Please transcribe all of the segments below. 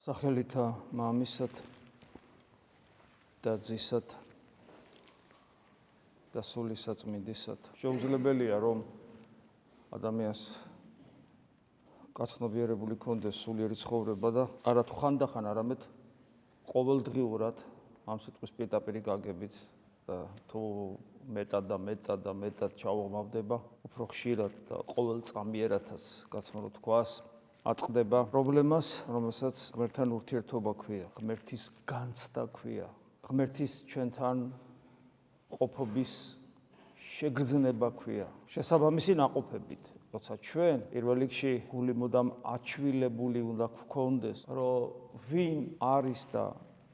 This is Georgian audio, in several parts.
სახელითა მამისად და ძისად და სულისაწმინდისად. შეუძლებელია რომ ადამიანს გაცნობიერებული ქონდეს სულიერი ცხოვრება და არათუ ხანდახან, არამედ ყოველდღიურად ამ სიტყვის პირდაპირი გაგებით და თუ მეტად ჩაუღმავდება, უფრო ხშირად და ყოველწამიერათაც გაცნო რო თქვას, აწყდება პრობლემას, რომელსაც ღმერთთან ურთიერთობა ქვია, ღმერთის განცდა ქვია, ღმერთის ჩვენთან ყოფობის შეგრძნება ქვია, შესაბამისი ნაყოფებით. როცა ჩვენ პირველ რიგში გული მუდამ აჩვილებული უნდა გვქონდეს, რომ ვინ არის და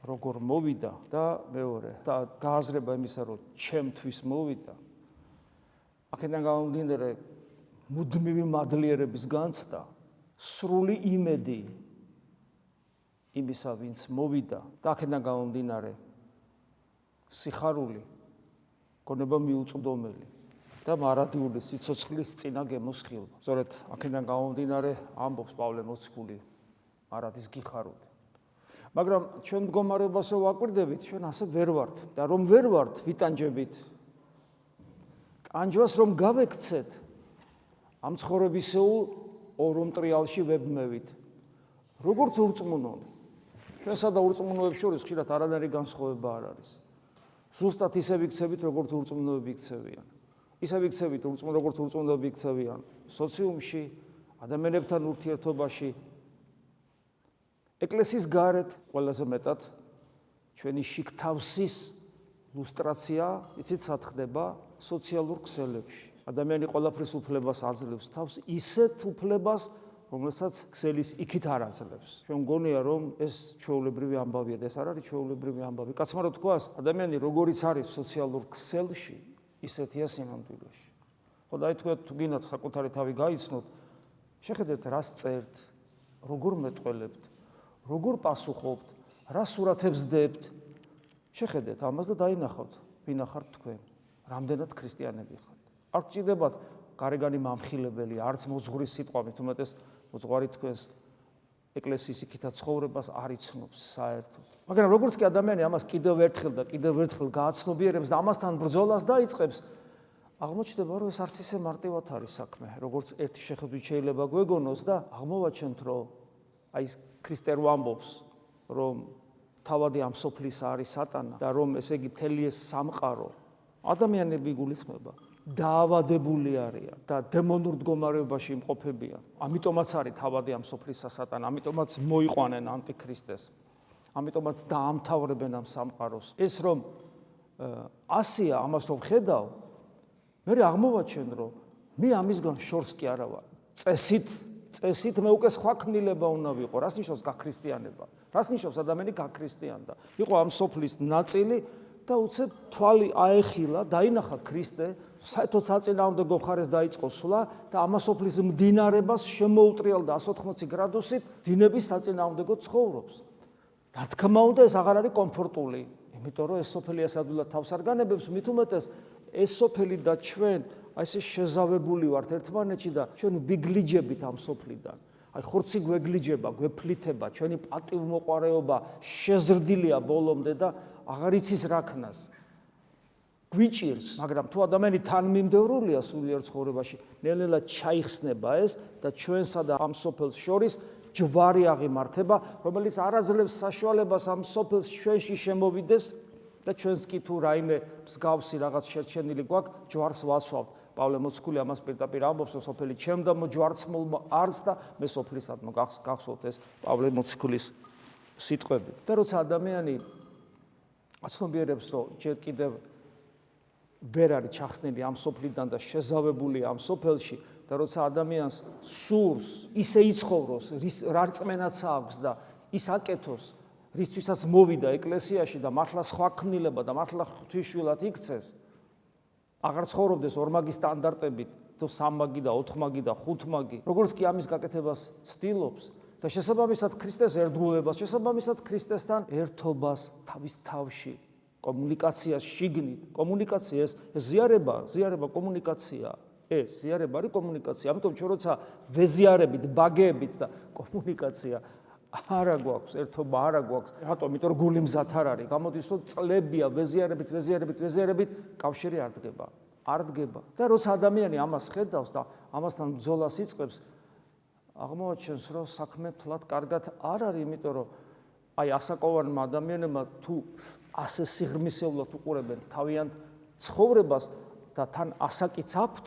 როგორ მოვიდა და მეორე და გააზრება იმისა, რომ ჩემთვის მოვიდა. აქედან გამომდინარე მუდმივი მადლიერების განცდა, სრული იმედი იმისა, ვინც მოვიდა და აქედან გამომდინარე სიხარული, გონება მიუწვდომელი და მარადიული სიცოცხლის წინა გემოსხილვა. სწორედ აქედან გამომდინარე ამბობს პავლე მოციქული მარადის გიხაროთ. მაგრამ ჩვენ მდგომარეობას რო ვაკვირდებით, ჩვენ ასე ვერ ვართ და რომ ვერ ვართ, ვიტანჯებით. ტანჯვას რომ გავექცეთ, ამ ცხოვრებისეულ ორომტრიალში ვებმევით. როგორც ურწმუნო, ჩვენსა და ურწმუნოებს შორის ხშირად არანაირი განსხვავება არ არის. ზუსტად ისე ვიქცევით, როგორც ურწმუნოები იქცევიან. ისე ვიქცევით, როგორც ურწმუნოები იქცევიან სოციუმში, ადამიანებთან ურთიერთობაში, ეკლესიის გარეთ, ყველაზე მეტად ჩვენი შიგთავსის ლუსტრაცია, იცით სად ხდება? სოციალურ ქსელებში. ადამიანი ყველაფრის უფლებას აძლევს თავს, ისეთ უფლებას, რომელსაც ქსელის იქით არ აძლევს. ჩვენ მგონია, რომ ეს ჩვეულებრივი ამბავია და ეს არ არის ჩვეულებრივი ამბავი. კაცმა რო თქვას, ადამიანი როგორიც არის სოციალურ ქსელში, ისეთია სინამდვილეში. ხო, დაითქვათ, თუ გინდათ საკუთარი თავი გაიცნოთ, შეხედეთ, რას წერთ, როგორ მეტყველებთ, როგორ პასუხობთ, რა სურათებს დებთ. შეხედეთ ამას და დაინახავთ, ვინ ახართ თქვენ, რამდენად ქრისტიანები ხართ. არ გჭირდებათ გარეგანი მამხილებელი, არც მოძღვრის სიტყვა, მით უმეტეს მოძღვარი თქვენს ეკლესიის იქითაც ცხოვრებას არ იცნობს საერთოდ. მაგრამ როგორც კი ადამიანი ამას კიდევ ერთხელ გააცნობიერებს და ამასთან ბრძოლას დაიწყებს, აღმოჩნდება, რომ ეს არც ისე მარტივად არის საქმე, როგორც ერთი შეხედვით შეიძლება გვეგონოს და აღმოვაჩენთ, რომ აი ქრისტე რო ამბობს, რომ თავადი ამ სოფლის არის სატანა და რომ ესე იგი მთელი ეს სამყარო ადამიანები გულისხმება დაავადებული არიან და დემონურ მდგომარეობაში იმყოფებიან. ამიტომაც არის თავადი ამ სოფლისა სატანა, ამიტომაც მოიყვანენ ანტიქრისტეს, ამიტომაც დაამთავრებენ ამ სამყაროს. ეს რომ ასია, ამას რომ ხედავ, მე აღმოვაჩენ, რომ მე ამისგან შორს კი არა ვარ. წესით მე უკვე სხვა ქმნილება უნდა ვიყო. რას ნიშნავს გაქრისტიანება? რას ნიშნავს ადამიანი გაქრისტიანდა? იყო ამ სოფლის ნაწილი და უცებ თვალი აეხილა, დაინახა ქრისტე, საერთოდ საწინააღმდეგო მხარეს დაიწყო სვლა და ამასოფლის მდინარებას შემოუტრიალდა 180 გრადუსით, დინების საწინააღმდეგო ცხოვრობს. რა თქმა უნდა, ეს აღარ არის კომფორტული, იმიტომ რომ ეს სოფელი ასადულად თავს არ განებებს, მით უმეტეს ეს სოფელი და ჩვენ აი ესე შეზავებული ვართ ერთმანეთში და ჩვენ ვიგლიჯებით ამ სოფლიდან. აი ხორცი გვეგლიჯება, გვეფლითება, ჩვენი პატივმოყვარეობა შეზრდილია ბოლომდე და აღარ იცის რა ქნას. გვიჭირს, მაგრამ თუ ადამიანი თანმიმდევრულია სულიერ ცხოვრებაში, ნელ-ნელა ჩაიხსნება ეს და ჩვენსა და ამ სოფელს შორის ჯვარი აღიმართება, რომელიც არ აძლევს საშუალებას ამ სოფელს ჩვენში შემოვიდეს და ჩვენს კი თუ რაიმე მსგავსი რაღაც შერჩენილი გვაქვს, ჯვარს ვაცვავთ. პავლე მოციქული ამას პირდაპირ ამბობს, რომ სოფელი ჩემდა ჯვარცმულმა არს და მე სოფლისადმო. გახსოვთ ეს პავლე მოციქულის სიტყვები. და როცა ადამიანი აცნობიერებს, რომ ჯერ კიდევ ვერ არის ჩახსნილი ამ სოფლიდან და შეზავებული ამ სოფელში და როცა ადამიანს სურს ისე იცხოვროს, რა რწმენაც აქვს და ის აკეთოს, რისთვისაც მოვიდა ეკლესიაში და მართლა სხვა ქმნილება და მართლა ღვთისმშვილად იქცეს, აღარ ცხოვრობდეს ორმაგი სტანდარტებით, თუ სამმაგი და ოთხმაგი და ხუთმაგი, როგორც კი ამის გაკეთებას ცდილობს და შესაბამისად ქრისტეს ერთგულებას, შესაბამისად ქრისტესთან ერთობას თავის თავში, კომუნიკაციას შიგნით, კომუნიკაცია ეს ზიარება კომუნიკაცია. ეს ზიარება არის კომუნიკაცია. ამიტომ ჩვენ როცა ვეზიარებით, ბაგეებით და კომუნიკაცია არა გვაქვს ერთობა, არა გვაქვს. რატომ? იმიტომ რომ გული მზად არ არის. გამოდის რომ წლებია ვეზიარებით კავშირი არ დგება. არ დგება. და როცა ადამიანი ამას ხედავს და ამასთან ბრძოლას იწყებს, აღმოაჩენს რომ საქმე თლად კარგად არ არის, იმიტომ რომ აი ასაკოვანმა ადამიანებმა თუ ასე სიღრმისეულად უყურებენ თავიანთ ცხოვრებას და თან ასაკიც აქვთ,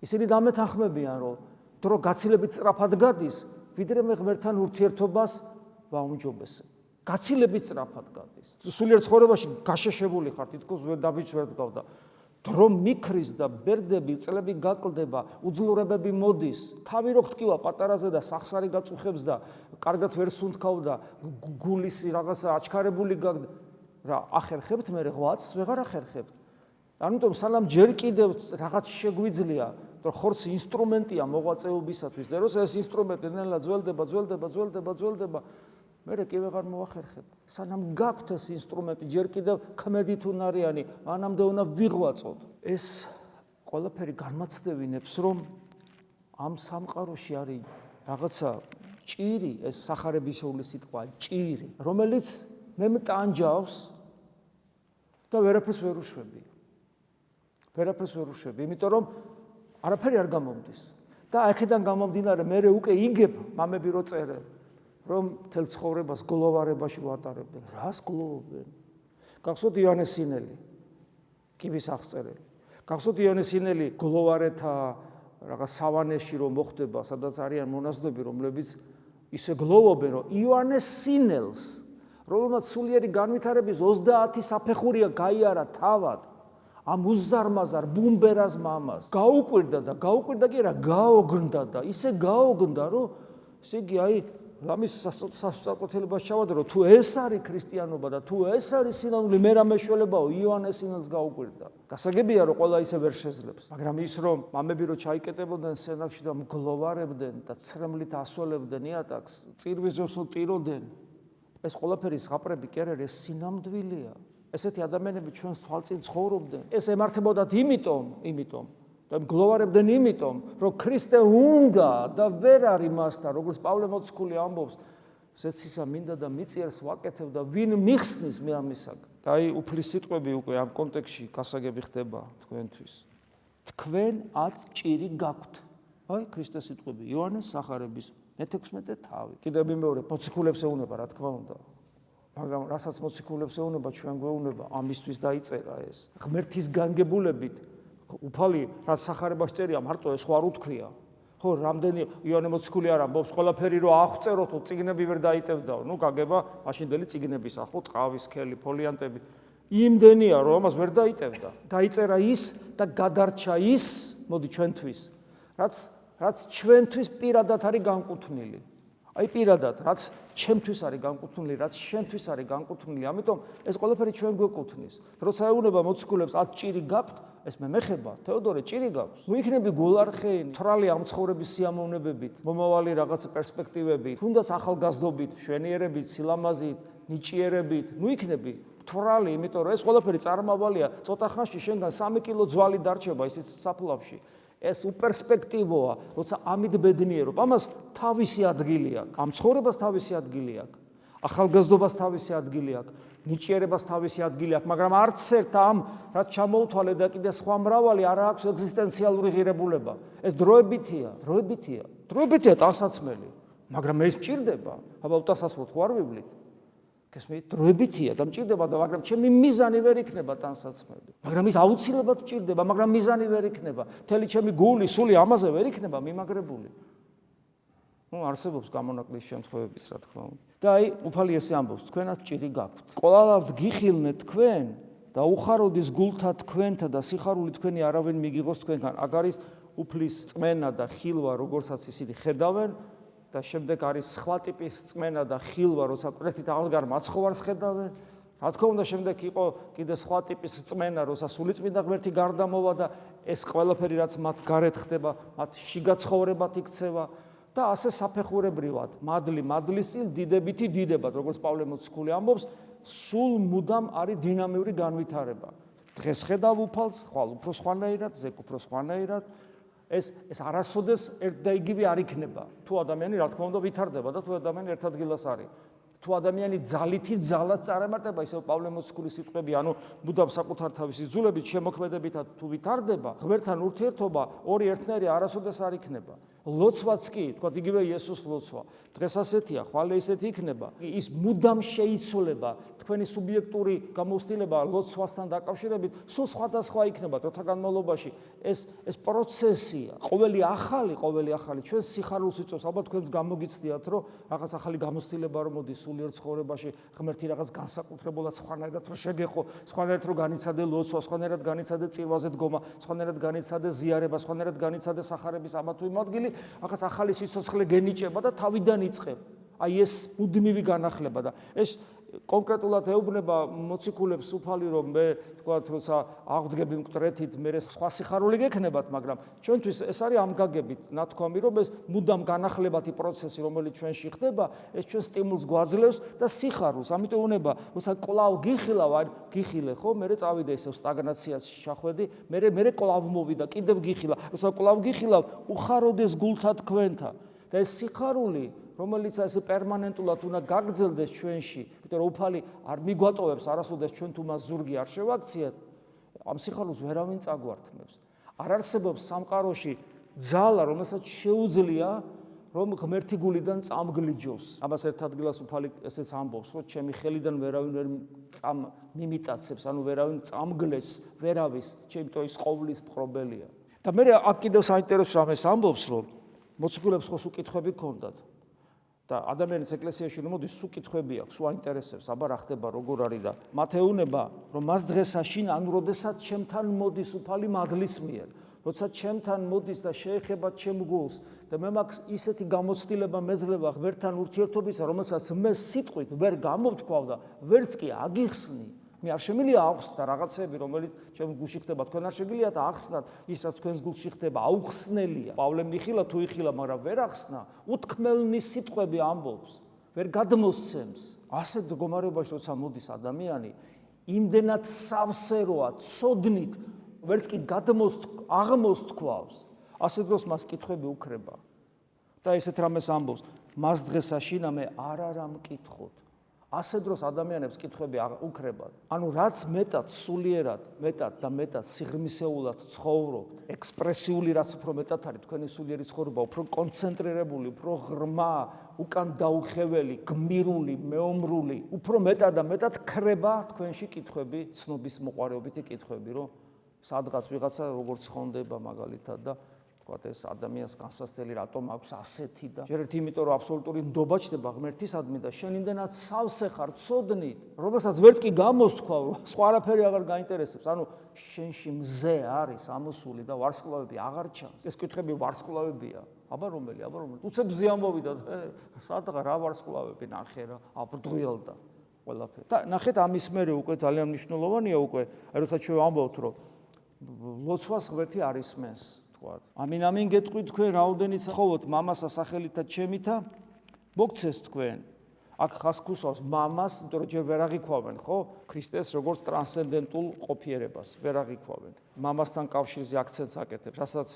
ისინი დამეთანხმებიან რომ დრო გაცილებით სწრაფად გადის, ვიდრე მე ღმერთთან ურთიერთობას ვაუმჯობესებ. გაცილებით სწრაფად გადის. სულიერ ცხოვრებაში გაშეშებული ხარ, თითქოს ვერ დაბიჭვერდგავ და დრო მიქრის და ბერდები, წლები გაკლდება, უძლურებები მოდის. თავი რო გტკივა პატარაზე და სახსარი გაწუხებს და კარგად ვერ სუნთქავ და გულის რაღაცა აჩქარებული გაგდა. რა ახერხებთ მე ღვაწს ვეღარ ახერხებთ. ამიტომ სანამ ჯერ კიდევ რაღაც შეგვიძლია, რომ ხორცი ინსტრუმენტია მოღვაწეობისათვის და როცა ეს ინსტრუმენტი ნელა ძველდება, მე კი ვეღარ მოახერხებ. სანამ გაქვთ ეს ინსტრუმენტი, ჯერ კიდევ ქმედით უნარიანი, მანამდე უნდა ვიღვაწოთ. ეს ყველაფერი განმაცდევინებს, რომ ამ სამყაროში არის რაღაცა ჭირი, ეს სახარებისეული სიტყვა, ჭირი, რომელიც მე მტანჯავს და ვერაფერს ვერ უშვები. იმიტომ რომ არაფერი არ გამომდის. და აქედან გამომდინარე მე უკვე იგებ მამები რო წერენ, რომ თელ ცხოვრებას გლოვარებაში ვატარებდნენ. რას გლოვობენ? გახსოვთ იონეს სინელი, კიბის აღწერელი. გახსოვთ იონეს სინელი გლოვარეთა რაღაც სავანეში რომ მოხდება, სადაც არიან მონაზვნები, რომლებიც ისე გლოვობენ, რომ იონეს სინელს, რომელმაც სულიერი განვითარების 30 საფეხურია გაიარა თავად, ამ უზარმაზარ ბუმბერას მამას გაუკვირდა კი რა გაოგნდა და ისე გაოგნდა, რომ ესე იგი აი ლამის სასწაულებას ჩავარდა, რომ თუ ეს არის ქრისტიანობა და თუ ეს არის სინამდვილე მე რა მეშველებაო, იონეს სინელს გაუკვირდა. გასაგებია რომ ყველა ისე ვერ შეძლებს, მაგრამ ის რომ მამები რო ჩაიკეტებოდნენ სენაკში და მგლოვარებდნენ და ცრემლით ასვლებდნენ იატაკს, წირვის ძროს ტიროდნენ, ეს ყველაფერი ზღაპრები კი არ არის, ეს სინამდვილეა. ესეთი ადამიანები ჩვენს თვალწინ ცხოვრობდნენ. ეს ემართებოდათ იმიტომ და მგლოვარებდნენ იმიტომ, რომ ქრისტე უნდა და ვერ არის მასთან, როგორც პავლე მოციქული ამბობს, ზეცისა მინდა და მიწიერს ვაკეთებ და ვინ მიხსნის მე ამისაგან. და აი უფლის სიტყვები უკვე ამ კონტექსტში გასაგები ხდება თქვენთვის. თქვენ ათ ჭირი გაქვთ. აი ქრისტეს სიტყვები, იოანეს სახარების მე-16 თავი. კიდევ მეორე მოციქულებს ეუნება, რა თქმა უნდა. მაგრამ რასაც მოციქულებს ეუნება, ჩვენ გვეუნება, ამისთვის დაიწერა ეს. ღმერთის განგებულებით უფალი რაც სახარებას წერია, მარტო ეს ხო არ უთქვია. ხო, რამდენი იონე მოციქული არ ამბობს, ყველაფერი რო აღწეროთო, წიგნები ვერ დაიტევდაო. ნუ გაგება მაშინდელი წიგნების ახო, ტყავის სქელი, ფოლიანტები. იმდენია რომ ამას ვერ დაიტევდა. დაიწერა ის და გადარჩა ის, მოდი ჩვენთვის, რაც ჩვენთვის პირადად არის განკუთვნილი. აი პირადად, რაც ჩემთვის არის განკუთვნილი, რაც შენთვის არის განკუთვნილი, ამიტომ ეს ყველაფერი ჩვენ გვეკუთვნის. როცა ეუნება მოციქულებს, ათ ჭირი გაქვთ, ეს მე მეხება, თეოდორე ჭირი გაქვს. ნუ იქნები გულარხეინი, თრალი ამ ცხოვრების სიამოვნებებით, მომავალი რაღაც პერსპექტივებით, თუნდაც ახალგაზრდობით, მშვენიერებით, სილამაზით, ნიჭიერებით, ნუ იქნები თრალი, იმიტომ რომ ეს ყველაფერი წარმავალია, ცოტა ხანში შენგან 3 კილო ძვალი დარჩება ისიც საფლავში. ეს უპერსპექტივოა, როცა ამით ბედნიერობ. ამას თავისი ადგილი აქვს. ამ ცხოვრებას თავისი ადგილი აქვს. ახალგაზრდობას თავისი ადგილი აქვს. ნიჭიერებას თავისი ადგილი აქვს, მაგრამ არც ერთ ამ რაც ჩამოუთვალე და კიდე სხვა მრავალი არ აქვს ეგზისტენციალური ღირებულება. ეს დროებითია ტანსაცმელი, მაგრამ ეს მჭირდება. აბა უტანსაცმელად ხო არ ვივლით? გესმით, დროებითია და მჭირდება და მაგრამ ჩემი მიზანი ვერ იქნება ტანსაცმელი. მაგრამ ის აუცილებლად მჭირდება, მაგრამ მიზანი ვერ იქნება. მთელი ჩემი გული, სული ამაზე ვერ იქნება მიმაგრებული. ნუ არსებობს გამონაკლის შემთხვევებიც, რა თქმა უნდა. და აი, უფალი ესე ამბობს, თქვენაც ჭირი გაქვთ. ყოლავთ გიხილნეთ თქვენ და უხაროდის გულთა თქვენთა და სიხარული თქვენი არავინ მიგიღოს თქვენგან. აქ არის უფლის წმენა და ხილვა, როგორცაც ისინი ხედავენ. და შემდეგ არის სხვა ტიპის წმენა და ხილვა, როცა კვეთით აღდგარ მაცხოვარს ხედავენ. რა თქმა უნდა, შემდეგ იყო კიდე სხვა ტიპის წმენა, როცა სულიწმინდა ღმერთი გარდამოვა და ეს ყველაფერი რაც მათ გარეთ ხდება, მათ შიგაცხოვრებად იქცევა და ასე საფეხურებრივად, მადლის წინ დიდებითი დიდებად, როგორც პავლე მოციქული ამბობს, სულ მუდამ არის დინამიური განვითარება. დღეს ხედავ უფალს, ხვალ უფრო სხვანაირად, ზეკ უფრო სხვანაირად ეს არასოდეს ერთ და იგივე არ იქნება. თუ ადამიანი რა თქმა უნდა ვითარდება და თუ ადამიანი ერთ ადგილას არის. თუ ადამიანი ძალითი ძალად წარემართება, ისევ პავლე მოციქულის სიტყვები, ანუ მუდამ საკუთარ თავის იძულებით, შემოქმედებითად თუ ვითარდება, ღმერთთან ურთიერთობა ორი ერთნაირი არასოდეს არ იქნება. ლოცვაც კი, თქვა იგივე იესოს ლოცვა. დღეს ასეთია, ხვალე ისეთი იქნება. ის მუდამ შეიცვლება, თქვენი სუბიექტური გამოცდილება ლოცვასთან დაკავშირებით, სულ სხვადასხვა იქნება დროთა განმავლობაში. ეს პროცესია, ყოველი ახალი ჩვენ სიხარულს იწვევს. ალბათ თქვენს გამოგიცდიათ, რომ რაღაც ახალი გამოცდილება რომ მოდის სულიერ ცხოვრებაში, ღმერთი რაღაც განსაკუთრებულად სხვანაირად რომ შეგეხო, სხვანაირად რომ განიცადე ლოცვა, სხვანაირად განიცადე წირვაზე დგომა, სხვანაირად განიცადე ზიარება, სხვანაირად განიცადე სახარების ამა თუ იმ ადგილი, რაღაც ახალი სიცოცხლე გენიჭება და თავიდან იწყებ. აი ეს მუდმივი განახლება და ეს კონკრეტულად ეუბნება მოციქულებს უფალი რომ მე თქვა როცა აღვდგები მკვდრეთით მე სხვა სიხარული გექნებათ, მაგრამ ჩვენთვის ეს არის ამ გაგებით ნათქვამი რომ ეს მუდამ განახლებადი პროცესი რომელიც ჩვენში ხდება, ეს ჩვენ სტიმულს გვაძლევს და სიხარულს. ამიტომ უნება როცა კვლავ გიხილე ხო, მე წავიდე ისევ სტაგნაციაში ჩახვედი, მე კვლავ მოვიდა, კიდევ გიხილა, როცა კვლავ გიხილავ, უხაროდეს გულთა თქვენთა და ეს სიხარული რომელიც ასე პერმანენტულად უნდა გაგრძელდეს ჩვენში, იმიტომ რომ უფალი არ მიგვატოვებს არასოდეს ჩვენ თუ მას ზურგი არ შევაქციეთ, ამ სიხარულს ვერავინ წაგვართმევს. არ არსებობს სამყაროში ძალა, რომელსაც შეუძლია რომ ღმერთი გულიდან წამგლიჯოს. ამას ერთ ადგილას უფალი ესეც ამბობს, რომ ჩემი ხელიდან ვერავინ ვერ მიმიტაცებს, ანუ ვერავინ წამგლებს, ვერავის, ჩემთვის ის ყოვლის მყრობელია. და მე აქ კიდევ საინტერესო რამეს ამბობს, რომ მოციქულებს ხო უკითხები ჰქონდათ. და ადამიანის ეკლესიაში რომ მოდის უკითხები აქვს, აინტერესებს, აბა რა ხდება, როგორ არის და მათ ეუნება, რომ მას დღეს აშინ, ანუ როდესაც ჩემთან მოდის უფალი მადლის მიერ, როცა ჩემთან მოდის და შეეხება ჩემ გულს და მე მაქვს ისეთი გამოცდილება მეძლევა ღმერთთან ურთიერთობისა, რომელსაც მე სიტყვით ვერ გამოვთქვავ და ვერც კი აგიხსნი. მე არ შემიძლია ახსნა რაღაცები, რომელიც ჩემს გულში ხდება, თქვენ არ შეგიძლიათ ახსნათ ის, რაც თქვენს გულში ხდება, აუხსნელია. პავლე მიხილა თუ იხილა, მაგრამ ვერ ახსნა, უთქმელნი სიტყვები ამბობს, ვერ გადმოსცემს. ასეთ მდგომარეობაში, როცა მოდის ადამიანი, იმდენად სავსეროა, ცოდნით, ვერც კი აღმოსთქვავს, ასე დროს მას კითხვები უქრება. და ესეთ რამეს ამბობს, მას დღეს აშინა მე არ მკითხოთ. ასე დროს ადამიანებს კითხვები უქრებათ. ანუ რაც მეტად სულიერად, მეტად სიღრმისეულად ცხოვრობთ, ექსპრესიული რაც უფრო მეტად არის თქვენი სულიერი ცხოვრება, უფრო კონცენტრირებული, უფრო ღრმა, უკან დაუხეველი, გმირული, მეომრული, უფრო მეტად ქრება თქვენში კითხვები, ცნობის მოყარეობითი კითხვები, რომ სადღაც ვიღაცა როგორ ცხონდება მაგალითად და ვთქვათ ეს ადამიანს განსაცდელი რატომ აქვს ასეთი და ჯერ ერთი იმიტომ რომ აბსოლუტური ნდობა ჩდება ღმერთისადმი და შენ იმდენად სავსე ხარ ცოდნით, რომელსაც ვერც კი გამოსთქვა, სხვა არაფერი აღარ გაინტერესებს, ანუ შენში მზე არის ამოსული და ვარსკვლავები აღარ ჩანს. ეს კითხვები ვარსკვლავებია. აბა რომელი? უცებ მზე ამოვიდა, სადღა რა ვარსკვლავები ნახე რა, აბრძვილდა ყველაფერი. და ნახეთ ამის მერე უკვე ძალიან მნიშვნელოვანია უკვე, როცა ჩვენ ვამბობთ რომ ლოცვას ღმერთი არ ისმენს. ამინ გეტყვით თქვენ რაოდენიც ხოვოთ მამასა სახელითა ჩემითა მოგცეს თქვენ. აქ ხას ქუსავს მამას, იმიტომ რომ ჯერ ვერ აღიქვავენ, ხო? ქრისტეს როგორც ტრანსცენდენტულ ყოფიერებას ვერ აღიქვავენ. მამასთან კავშირზე აქცენტს აკეთებს, რასაც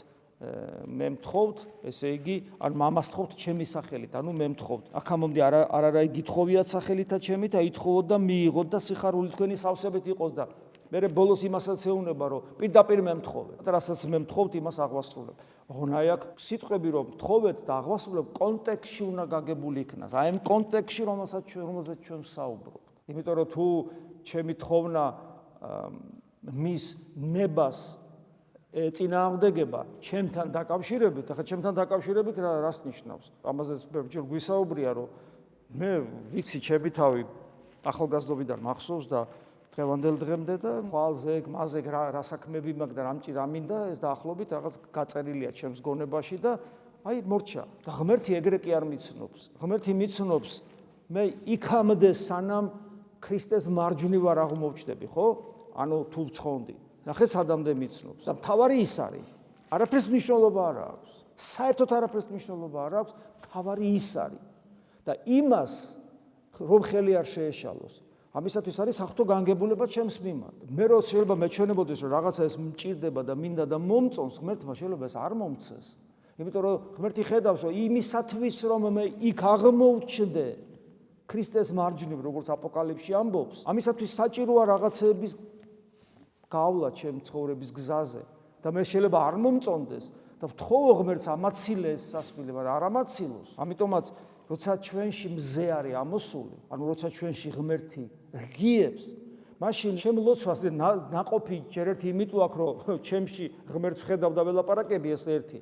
მე მთხოვთ, ესე იგი, ან მამას თხოვთ ჩემი სახელით, ანუ მე მთხოვთ. აქამდე არა იგითხოვიათ სახელითა ჩემითა, ითხოვოთ და მიიღოთ და სიხარული თქვენი სავსებით იყოს და მე ბოლოს იმასაც ეუბნება, რომ პირდაპირ მე მთხოვე და რასაც მე მთხოვთ, იმას აღვასრულებ. ოღონდ აქ სიტყვები რომ მთხოვეთ და აღვასრულებ კონტექსტში უნდა გაგებული იქნას. აი ამ კონტექსტში, რომელსაც ჩვენ ვსაუბრობთ. იმიტომ რომ თუ ჩემი თხოვნა მის ნებას წინააღმდეგება ჩემთან დაკავშირებით, ახლა ჩემთან დაკავშირებით რას ნიშნავს? ამაზე ბევრჯერ გვისაუბრია, რომ მე ვიცი ჩემი თავი ახალგაზრდობიდან მახსოვს და დღევანდელ დღემდე და ხვალზე, მაზე რა საქმეები მაქვს და რა მინდა ეს დაახლოებით რაღაც გაწერილია ჩემს გონებაში და აი მორჩა. და ღმერთი ეგრე კი არ მიცნობს. ღმერთი მიცნობს მე იქამდე სანამ ქრისტეს მარჯვნივ არ აღმოვჩნდები, ხო? ანუ თუ ვცხონდი. ნახე სადამდე მიცნობს. და მთავარი ის არის. არაფერს მნიშვნელობა არ აქვს. საერთოდ არაფერს მნიშვნელობა არ აქვს, მთავარი ის არის. და იმას რომ ხელი არ შეეშალოს. ამისათვის არის საღვთო განგებულება ჩემს მიმართ. მე რო შეიძლება მეჩვენებოდეს რომ რაღაცა ეს მჭირდება და მინდა და მომწონს, ღმერთმა შეიძლება ეს არ მომწეს. იმიტომ რომ ღმერთი ხედავს რომ იმისათვის რომ მე იქ აღმოჩნდე ქრისტეს მარჯვნივ, როგორც აპოკალიფსში ამბობს, ამისათვის საჭიროა რაღაცების გავლა ჩემ ცხოვრების გზაზე და მე შეიძლება არ მომწონდეს და ვთხოვო ღმერთს ამაცილეს სასმელი, მაგრამ არ ამაცილოს. ამიტომაც როცა ჩვენში მზე არის ამოსული, ანუ როცა ჩვენში ღმერთი ღიებს, მაშინ ჩემ ლოცვას ნაყოფი ჯერ ერთი იმიტომ აქვს, რომ ჩემში ღმერთს ხედავ და ველაპარაკები ეს ერთი.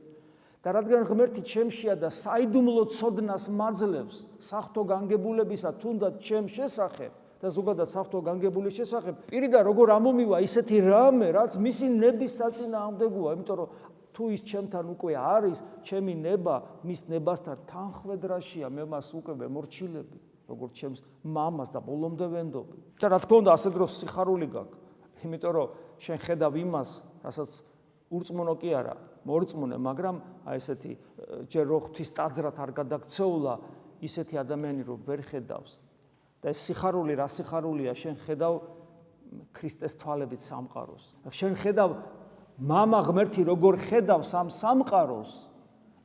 და რადგან ღმერთი ჩემშია და საიდუმლო ცოდნას მაძლევს საღვთო განგებულებისა თუნდაც ჩემ შესახებ და ზოგადად საღვთო განგებულის შესახებ, პირიდან როგორ ამომივა ისეთი რამე, რაც მისი ნების საწინააღმდეგოა, იმიტომ რომ თუ ის ჩემთან უკვე არის, ჩემი ნება მის ნებასთან თანხვედრაშია, მე მას უკვე ვემორჩილები, როგორც ჩემს მამას და ბოლომდე ვენდობი. და რა თქმა უნდა, ასე დროს სიხარული გაქვს, იმიტომ რომ შენ ხედავ იმას, რასაც ურწმუნო კი არა, მორწმუნე, მაგრამ აი ესეთი ჯერ რო ღვთის ტაძრად არ გადაქცეულა, ისეთი ადამიანი რო ვერ ხედავს. და ეს სიხარული რა სიხარულია, შენ ხედავ ქრისტეს თვალებით სამყაროს. შენ ხედავ მამა ღმერთი როგორ ხედავს ამ სამყაროს,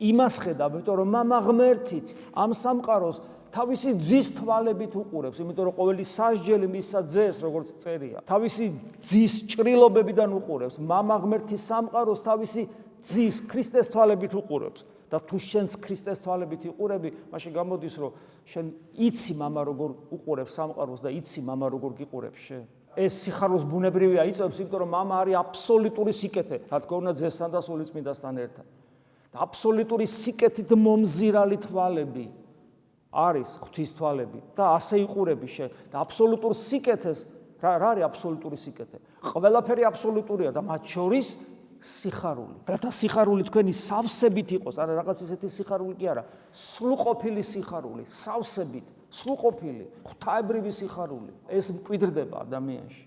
იმას ხედავ, იმიტომ რომ მამა ღმერთიც ამ სამყაროს თავისი ძის თვალებით უყურებს, იმიტომ რომ ყოველი სასჯელი მისსა ძეს, როგორც წერია, თავისი ძის ჭრილობებიდან უყურებს. მამა ღმერთი სამყაროს თავისი ძის ქრისტეს თვალებით უყურებს. და თუ შენს ქრისტეს თვალებით იყურები, მაშინ გამოდის, რომ შენ იცი მამა როგორ უყურებს სამყაროს და იცი მამა როგორ გიყურებს შენ. ეს სიხაროს ბუნებრივია იწევს, იმიტომ რომ მამა არის აბსოლუტური სიკეთე, რა თქმა უნდა ძესთან და სულიწმინდასთან ერთად. და აბსოლუტური სიკეთით მომზირალი თვალები არის ღვთის თვალები და ასე იყურები შენ და აბსოლუტურ სიკეთეს რა არის აბსოლუტური სიკეთე? ყველაფერი აბსოლუტურია და მათ შორის სიხარული. რათა სიხარული თქვენი სავსებით იყოს, არა რაღაც ისეთი სიხარული კი არა, სრულყოფილი სიხარული, სავსებით, სრულყოფილი, ღვთაებრივი სიხარული. ეს მკვიდრდება ადამიანში,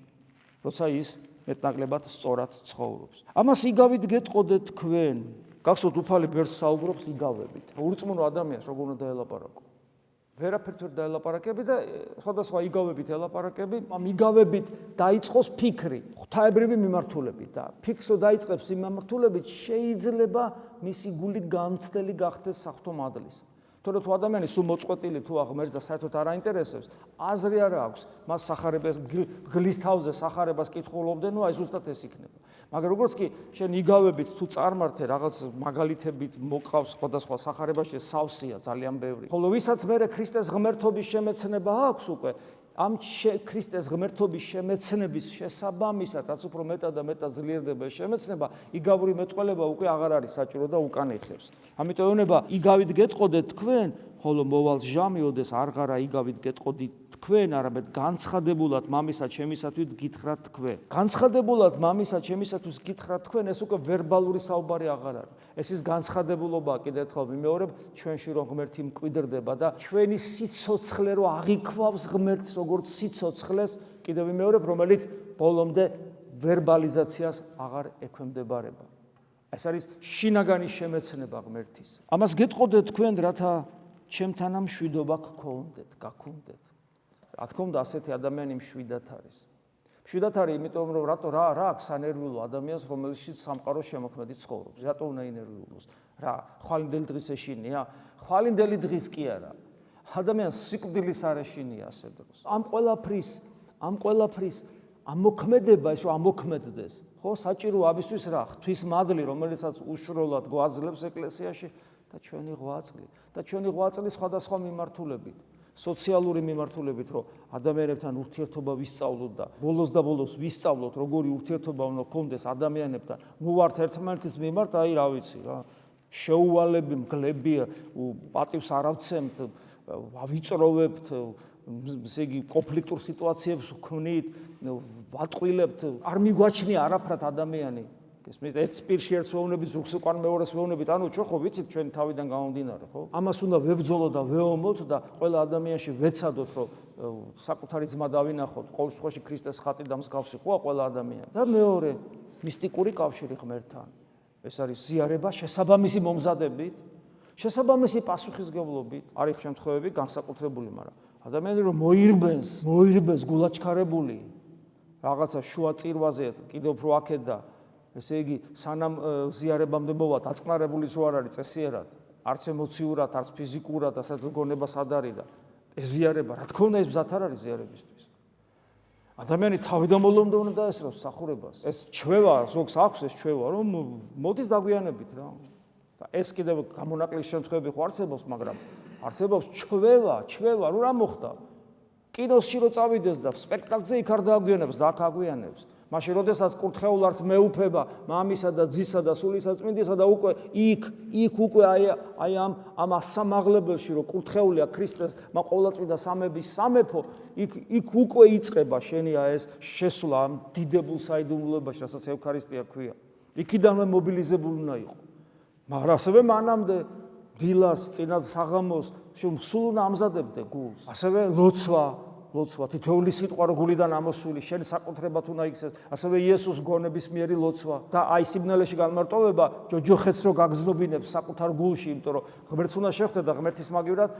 როცა ის მეტნაკლებად სწორად ცხოვრობს. ამას იგავით გეტყოდეთ თქვენ. გახსოვთ უფალი ბერს საუბრობს იგავებით. ურწმუნო ადამიანს როგორ უნდა დაელაპარაკო? ვერაფერთ ვერ დაელაპარაკები და სხვადასხვა იგავებით ელაპარაკები, ამ იგავებით დაიწყოს ფიქრი, ღვთაებრივი მიმართულებით და ფიქრს რო დაიწყებს იმ მიმართულებით, შეიძლება მისი გული გამცდელი გახდეს საღვთო მადლის. თორე თუ ადამიანი სულ მოწყვეტილი თუ ღმერთს და საერთოდ არ აინტერესებს, აზრი არ აქვს, მას სახარებას გლის თავზე სახარებას კითხულობდენო, აი ზუსტად ეს იქნება. მაგრამ როგორც კი შენ იგავებით თუ წარმართე რაღაც მაგალითებით მოყავს სხვადასხვა სახარებაში, სავსეა ძალიან ბევრი. ხოლო ვისაც მერე ქრისტეს ღმერთობის შემეცნება აქვს უკვე, ამ ქრისტეს ღმერთობის შემეცნების შესაბამისად, რაც უფრო მეტად და მეტად ძლიერდება ეს შემეცნება, იგავური მეტყველება უკვე აღარ არის საჭირო და უკან ეხებს. ამიტომ ეუბნება, იგავით გეტყოდეთ თქვენ, ხოლო მოვალ ჟამიოდეს არღარა იგავით გეტყოდით თქვენ, არამედ განცხადებულად მამისა ჩემისათვის გითხრათ თქვენ. განცხადებულად მამისა ჩემისათვის გითხრათ თქვენ, ეს უკვე ვერბალური საუბარი აღარ არის. ეს ის განცხადებულობაა, კიდევ ერთხელ ვიმეორებ, ჩვენში რომ ღმერთი მკვიდრდება და ჩვენი სიცოცხლე რო აღიქვავს ღმერთს როგორც სიცოცხლეს, კიდევ ვიმეორებ, რომელიც ბოლომდე ვერბალიზაციას აღარ ექვემდებარება. ეს არის შინაგანი შემეცნება ღმერთის. ამას გეტყოდეთ თქვენ, რათა ჩემთან ამ მშვიდობა გქონდეთ. რა თქმა უნდა, ასეთი ადამიანი მშვიდად არის. მშვიდად არის, იმიტომ რომ რატო რა აქვს სანერვიულო ადამიანს, რომელშიც სამყაროს შემოქმედი ცხოვრობს. რატო უნდა ინერვიულოს? რა, ხვალინდელი დღის ეშინია? ხვალინდელი დღის კი არა. ადამიანს სიკვდილის არ ეშინია ასე დროს. ამ ყველაფრის ამოქმედება, ის რომ ამოქმედდეს, ხო, საჭიროა ამისთვის რა? ღვთის მადლი, რომელიცაც უშროლად გვაძლევს ეკლესიაში და ჩვენი ღვაწლი. და ჩვენი ღვაწლი სხვადასხვა მიმართულებით. სოციალური მიმართულებით, რომ ადამიანებთან ურთიერთობა ვისწავლოთ და ბოლოს და ბოლოს ვისწავლოთ, როგორი ურთიერთობა უნდა გქონდეს ადამიანებთან. ნუ ვართ ერთმანეთის მიმართ, აი რა ვიცი რა. შეუვალები, მგლები, პატივს არ ავცემთ, ავიწროვებთ, ესე იგი კონფლიქტურ სიტუაციებს ვქმნით, ვატყვილებთ, არ მიგვაჩნია არაფრად ადამიანი. ეს პირში ერთს ვეუბნებით, ზურგს უკან მეორეს ვეუბნებით, ანუ ჩვენ ხო ვიცით ჩვენ თავიდან გამომდინარე, ხო? ამას უნდა ვებრძოლოთ და ვეომოთ და ყველა ადამიანში ვეცადოთ, რომ საკუთარი ძმა დავინახოთ, ყოველ შემთხვევაში ქრისტეს ხატი და მსგავსი ხოა ყველა ადამიანი. და მეორე, მისტიკური კავშირი ღმერთთან. ეს არის ზიარება შესაბამისი მომზადებით, შესაბამისი პასუხისმგებლობით არის შემთხვევები განსაკუთრებული, მაგრამ ადამიანი რომ მოირბენს გულაჩქარებული რაღაცა შუა წირვაზე კიდევ უფრო აქეთ და ესე იგი სანამ ზიარებამდე მოვა დაწყნარებული რო არ არის წესიერად, არც ემოციურად, არც ფიზიკურად, ასეთ გონება სად არის და ეზიარება, რა თქმა უნდა ეს მზად არ არის ზიარებისთვის. ადამიანი თავიდან ბოლომდე უნდა დაესწროს მსახურებას. ეს ჩვევა, ზოგს აქვს ეს ჩვევა, რომ მოდის დაგვიანებით რა. და ეს კიდევ გამონაკლისის შემთხვევები ხო არსებობს, მაგრამ არსებობს ჩვევა, რა მოხდა? კინოსში რო წავიდეს და სპექტაკლზე იქ არ დააგვიანებს და აქ აგვიანებს. მაშინ როდესაც კურთხეულს მეუფება მამისა და ძისა და სულისაწმინდისა და უკვე იქ უკვე აი ამ ასამაღლებელში რო კურთხეულია ქრისტეს ყოვლადწმინდა სამების სამეფო იქ უკვე იწყება შენი ეს შესვლა ამ დიდებულ საიდუმლოებაში, რასაც ევქარისტია ქვია. იქიდანვე მობილიზებული უნდა იყო. მაგრამ ასევე მანამდე დილას, წინა საღამოს სულ უნდა ამზადებდე გულს. ასევე ლოცვა, თითოეული სიტყვა რო გულიდან ამოსული, შენი საკუთრებად უნდა იქცეს, ასევე იესოს გონების მიერი ლოცვა და აი სიბნელეში განმარტოვება ჯოჯოხეთს რო გაგზნობინებს საკუთარ გულში, იმიტომ რომ ღმერთს უნდა შეხვდე და ღმერთის მაგივრად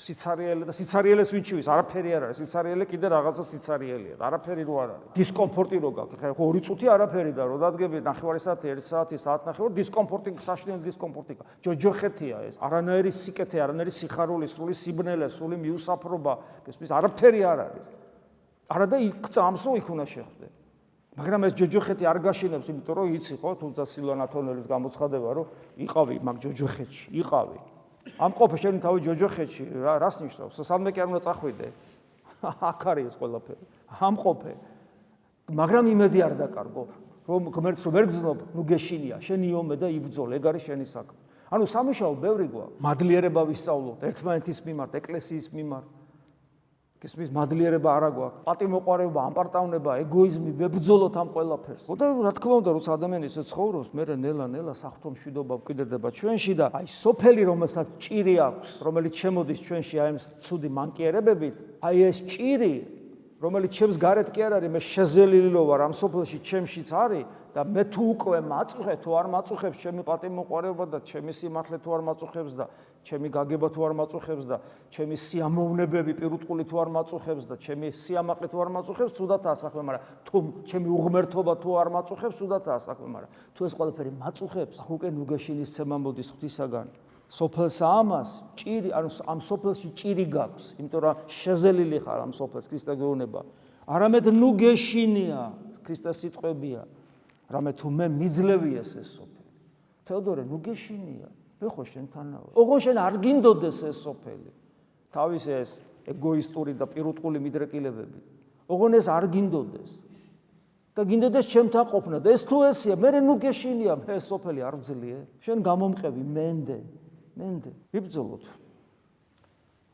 სიცარიელე და სიცარიელეს ვინჩივის, არაფერი არ არის, სიცარიელე კიდე რაღაცა სიცარიელეა, არაფერი რო არ არის. დისკომფორტი რო გაქვს, ხა 2 წუთი არაფერი და რო დადგები 9 საათი, 1 საათი, საათნახევარი, დისკომფორტი, საშინელი დისკომფორტი. ჯოჯოხეთია ეს, არანაირი სიკეთე, არანაირი სიხარული, სრული სიბნელე, სრული მიუსაფრობა, გესმის, არაფერი არ არის. არა და იქ წამს რო იქ უნდა შეხვდე. მაგრამ ეს ჯოჯოხეთი არ გაშინებს, იმიტომ რომ იცი ხო, თუმცა სილვანა თონელის გამოცხადება, რომ იყავი მაგ ჯოჯოხეთში, იყავი. ამ ყოფე შენი თავი ჯოჯოხეთში რას ნიშნავს? სამე კი არ უნდა წახვიდე. აქ არის ეს ყველაფერი. ამ ყოფე. მაგრამ იმედი არ დაკარგო, რომ ღმერთს რომ ვერ გზნობ, ნუ გეშინია, შენი იომე და იბრძოლ, ეგ არის შენი საქმე. ანუ სამუშაო ბევრი გვაქვს. მადლიერება ვისწავლოთ ერთმანეთის მიმართ, ეკლესიის მიმართ. გესმის, მადლიერება არა გვაქვს. პატიმოყვარეობა, ამპარტავნება, ეგოიზმი, ვებრძოლოთ ამ ყველაფერს. და რა თქმა უნდა, როცა ადამიანი ესე ცხოვრობს, მე ნელა საღვთო მშვიდობა ვკვირდება ჩვენში და აი სოფელი, რომელსაც ჭირი აქვს, რომელიც შემოდის ჩვენში აი ეს ცუდი მანკიერებებით, აი ეს ჭირი, რომელიც ჩემს გარეთ კი არ არის, მე შეზელილი ვარ ამ სოფელში, ჩემშიც არის და მე თუ უკვე მაწუხე, თუ არ მაწუხებს ჩემი პატიმოყვარეობა და ჩემი სიმართლე თუ არ მაწუხებს და ჩემი გაგება თუ არ მაწუხებს და ჩემი სიამოვნებები პირუტყული თუ არ მაწუხებს და ჩემი სიამაყე თუ არ მაწუხებს, ცუდათაა საქმე, მაგრამ თუ ჩემი უღმერთობა თუ არ მაწუხებს, ცუდათაა საქმე, მაგრამ თუ ეს ყველაფერი მაწუხებს, ახ უკვე ნუგეშინის ცემა მოდის ღვთისაგან. სოფელსა ამას ჭირი, ანუ ამ სოფელში ჭირი გაქვს, იმიტომ რომ შეზელილი ხარ ამ სოფელს ქრისტე გეუბნება. არამედ ნუგეშინია, ქრისტეს სიტყვებია. რამე თუ მე მიძლევი ეს სოფელი. თეოდორე, ნუგეშინია. მე ხო შენთანავე. ოღონ შენ არ გინდოდეს ეს სოფელი. თავის ეს ეგოისტური და პირუტყული მიდრეკილებები. ოღონ ეს არ გინდოდეს. და გინდოდეს ჩემთან ყოფნა. და ეს თუ ესია, მე ნუგეშინია, მე ეს სოფელი არ ვძლიე. შენ გამომყევი მენდე. ვიბრძოლოთ.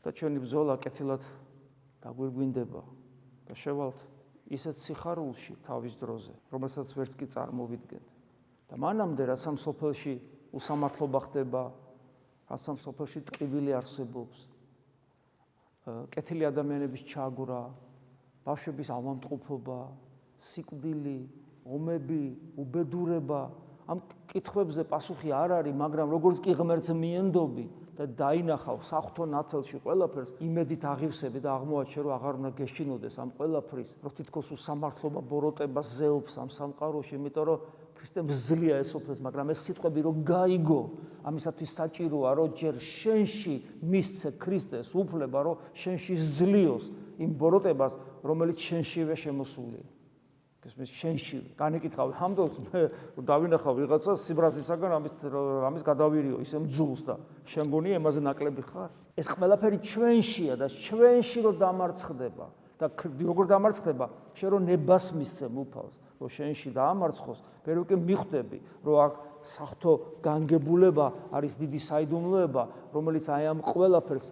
და ჩვენი ბრძოლა კეთილად დაგვირგვინდება და შევალთ ისეთ სიხარულში თავის დროზე, რომელსაც ვერც კი წარმოვიდგენთ. და მანამდე რაც ამ სოფელში უსამართლობა ხდება, რაც ამ სოფელში ტკივილი არსებობს, კეთილი ადამიანების ჩაგვრა, ბავშვების ავადმყოფობა, სიკვდილი, ომები, უბედურება, ამ კითხვებზე პასუხი არ არის, მაგრამ როგორც კი ღმერთს მიენდობი და დაინახავ საღვთო ნათელში ყველაფერს, იმედით აღივსები და აღმოაჩენ, რომ აღარ უნდა გეშინოდეს ამ ყველაფრის, რომ თითქოს უსამართლობა ბოროტებას ზეობს ამ სამყაროში, იმიტომ რომ ქრისტემ ზლია ეს სოფელს, მაგრამ ეს სიტყვები რომ გაიგო, ამისათვის საჭიროა, რომ ჯერ შენში მისცე ქრისტეს უფლება, რომ შენში ზლიოს იმ ბოროტებას, რომელიც შენშივე შემოსულია. გესმის, შენში განეკითხავ ამ დროს მე დავინახავ ვიღაცას სიბრაზისაგან ამის გადავირიო ისე მძულს და შემგონია ემაზე ნაკლები ხარ. ეს ყველაფერი ჩვენშია და ჩვენში რომ დამარცხდება და როგორ დამარცხდება, შენ რომ ნებას მისცე უფალს, რომ შენში დაამარცხოს, მე რო კი მიხვდები, რომ აქ საღვთო განგებულება არის დიდი საიდუმლოება, რომელიც აი ამ ყველაფერს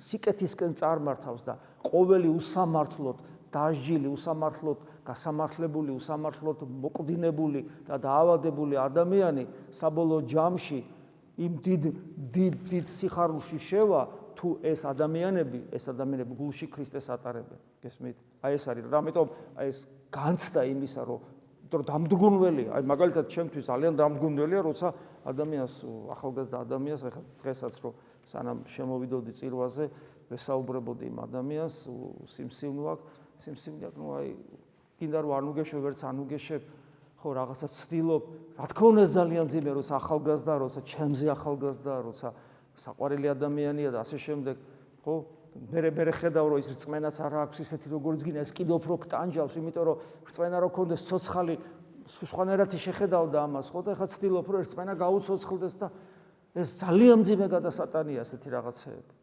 სიკეთისკენ წარმართავს და ყოველი უსამართლოდ დასჯილი, უსამართლოდ გასამართლებული, უსამართლოდ მოკვდინებული და დაავადებული ადამიანი საბოლოო ჯამში იმ დიდ სიხარულში შევა, თუ ეს ადამიანები გულში ქრისტეს ატარებენ. გესმით? აი ეს არის და ამიტომ აი ეს განცდა იმისა, რომ დამდგუნველია, აი მაგალითად ჩემთვის ძალიან დამდგუნველია, როცა ადამიანს, ახალგაზრდა ადამიანს, ეხლა დღესაც რომ სანამ შემოვიდოდი წირვაზე, ვესაუბრებოდი იმ ადამიანს, სიმსივნე აქვს, ნუ აი კიდე რომ არ ნუგეშებ, ვერც არ ნუგეშებ, ხო რაღაცა ცდილობ, რა თქმა უნდა ძალიან ძიმე, როცა ახალგაზრდა, როცა ჩემზე ახალგაზრდა, როცა საყვარელი ადამიანია და ასე შემდეგ, ხო? მე ხედავ რომ ის რწმენაც არ აქვს ისეთი როგორც გინდა, ეს კიდე უფრო გტანჯავს, იმიტომ რომ რწმენა რო ქონდეს ცოცხალი, სხვანაირად შეხედავდა ამას, ხო და ეხლა ცდილობ რომ რწმენა გაუცოცხლდეს და ეს ძალიან ძიმე გადასატანია ესეთი რაღაცეები.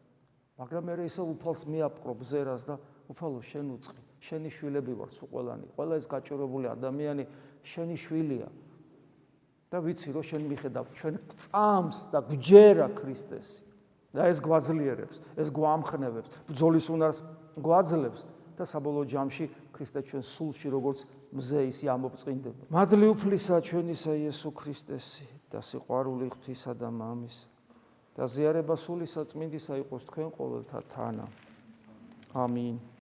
მაგრამ მე ისე უფალს მიაპყრო ბზერას და უფალო შენ უწყი, შენი შვილები ვართ სულ ყველანი, ყველა ეს გაჭირებული ადამიანი შენი შვილია. და ვიცი რომ შენ მიხედავ ჩვენ წამს და გჯერა ქრისტესი. და ეს გვაძლიერებს, ეს გვამხნევებს, ბრძოლის უნარს გვაძლევს და საბოლოო ჯამში ქრისტე ჩვენ სულში როგორც მზე ისი ამობწყინდება. მადლი უფლისა ჩვენისა იესო ქრისტესი და სიყვარული ღვთისა და მამის და ზიარება სული საწმინდისა იყოს თქვენ ყოველთა თანა. ამინ.